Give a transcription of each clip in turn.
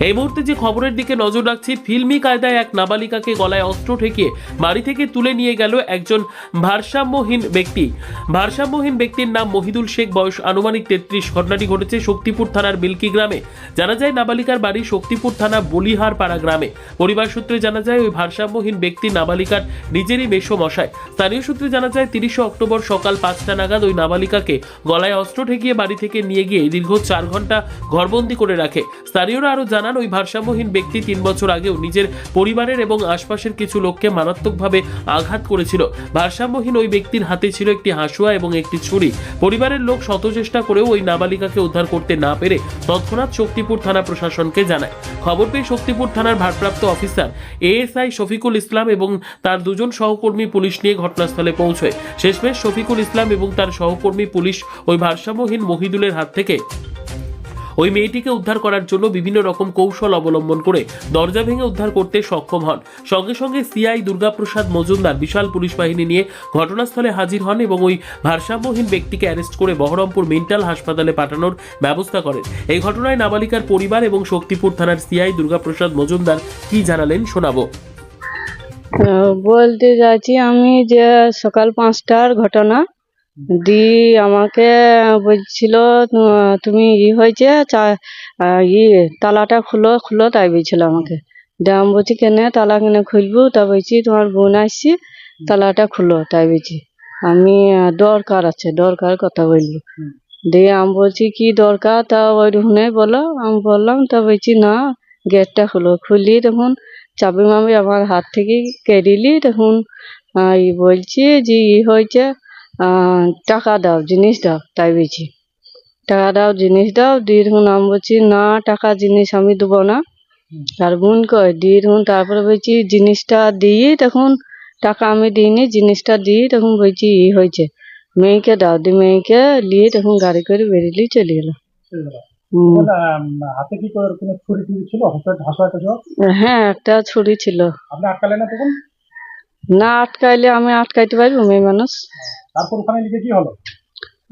এই মুহূর্তে যে খবরের দিকে নজর রাখছি, ফিল্মি কায়দায় এক নাবালিকাকে গলায় অস্ত্র ঠেকিয়ে বাড়ি থেকে তুলে নিয়ে গেল একজন ভারসাম্যহীন ব্যক্তির নাম মহিদুল শেখ, বয়স আনুমানিক 33। ঘটনাটি ঘটেছে শক্তিপুর থানার বিলকি গ্রামে। জানা যায় নাবালিকার বাড়ি শক্তিপুর থানা বলিহার পাড়া গ্রামে। পরিবার সূত্রে জানা যায় ওই ভারসাম্যহীন ব্যক্তি নাবালিকার নিজেরই মেসোমশাই। স্থানীয় সূত্রে জানা যায় 30 অক্টোবর সকাল 5টা নাগাদ ওই নাবালিকাকে গলায় অস্ত্র ঠেকিয়ে বাড়ি থেকে নিয়ে গিয়ে দীর্ঘ 4 ঘন্টা ঘরবন্দি করে রাখে। স্থানীয়রা আরো জানান ওই ভারসাম্যহীন ব্যক্তি 3 বছর আগেও নিজের পরিবারের এবং আশপাশের কিছু লোককে মারাত্মকভাবে আঘাত করেছিল। ভারসাম্যহীন ওই ব্যক্তির হাতে ছিল একটি হাসুয়া এবং একটি ছুরি। পরিবারের লোক শত চেষ্টা করেও ওই নাবালিকাকে উদ্ধার করতে না পেরে তৎক্ষণাৎ শক্তিপুর থানা প্রশাসনকে জানায়। খবর পেয়ে শক্তিপুর থানার ভারপ্রাপ্ত অফিসার এএসআই শফিকুল ইসলাম এবং তার 2 জন সহকর্মী পুলিশ নিয়ে ঘটনাস্থলে পৌঁছয়। শেষমেশ শফিকুল ইসলাম এবং তার সহকর্মী পুলিশ ওই ভারসাম্যহীন মহিদুলের হাত থেকে ওই মেয়েটিকে উদ্ধার করার জন্য বিভিন্ন রকম কৌশল অবলম্বন করে দরজা ভেঙে উদ্ধার করতে সক্ষম হন। সঙ্গে সঙ্গে সিআই দুর্গাপ্রসাদ মজুমদার বিশাল পুলিশ বাহিনী নিয়ে ঘটনাস্থলে হাজির হন এবং ওই ভারসাম্যহীন ব্যক্তিকে অ্যারেস্ট করে বহরমপুর মেন্টাল হাসপাতালে পাঠানোর ব্যবস্থা করেন। এই ঘটনায় নাবালিকার পরিবার এবং শক্তিপুর থানার সিআই দুর্গাপ্রসাদ মজুমদার কি জানালেন শোনাবো। বলতে যাচ্ছি আমি যে সকাল 5টার ঘটনা। আমাকে বলছিল তুমি হয়েছে তালাটা খুলো তাই বলছিল আমাকে। আমি বলছি কেন তালা কেন খুলবো? তা বলছি তোমার বোন আসছি, তালাটা খুলো তাই বলছি। আমি দরকার কথা বলবো। আমি বলছি কি দরকার? তা ওই রুমে বলো। আমি বললাম, তা বলছি না গেটটা খুলি তখন চাবি মাবি আমার হাত থেকে কেড়িলি। তখন বলছি যে হয়েছে টাকা দাও, জিনিস দাও তাই বলছি। টাকা দাও, জিনিস দাও। তখন আমি বলছি না টাকা জিনিস আমি দেবো না। আর বোন কয় তখন তারপরে বলছি জিনিসটা দিই, তখন টাকা আমি দিইনি, জিনিসটা দিই। তখন বলছি হয়েছে মেয়েকে দাও। মেয়েকে নিয়ে তখন গাড়ি করে বেরিয়ে চলে গেল। হাতে কি কোনো ছুরি টুরি ছিল? হ্যাঁ একটা ছুরি ছিল। আপনি আটকালেন না তখন? না আটকাইলে আমি আটকাইতে পারবো? মেয়ে মানুষ। তারপর ওখানে লিখে কি হলো?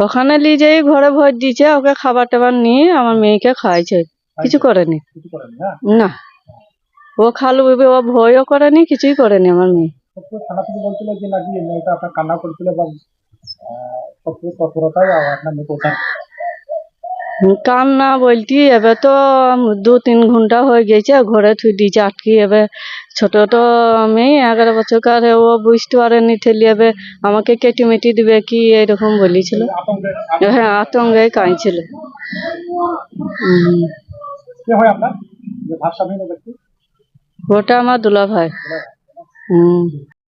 ওখানে নিয়ে যাই ঘরে ভর দিয়েছে, ওকে খাবার টাবার নিয়ে আমার মেয়েকে খাওয়াইছে, কিছু করেনি। কিছু করেনি না? না ও খালু বেবে ও ভয়ও করেনি, কিছুই করেনি আমার মেয়ে। থানা থেকে বলছিল যে নাকি মেয়েটা আপনার কান্না করছিল বা তৎপরতায় আপনার মেয়ে কোথায়? কান্না বলতি এবার তো 2-3 ঘন্টা হয়ে গেছে ঘরে থুই দিয়েছে আটকি। এবার ছোট তো মেয়ে 11 বছরকার, ও বুঝতে পারেনি ঠেলি এবার আমাকে কেটে মেটি দিবে কি এরকম বলেছিল। হ্যাঁ আতঙ্কে কাঁদছিল। কে হয় আপনার যে ভারসাম্যহীন ব্যক্তি? ওটা আমার দুলা ভাই।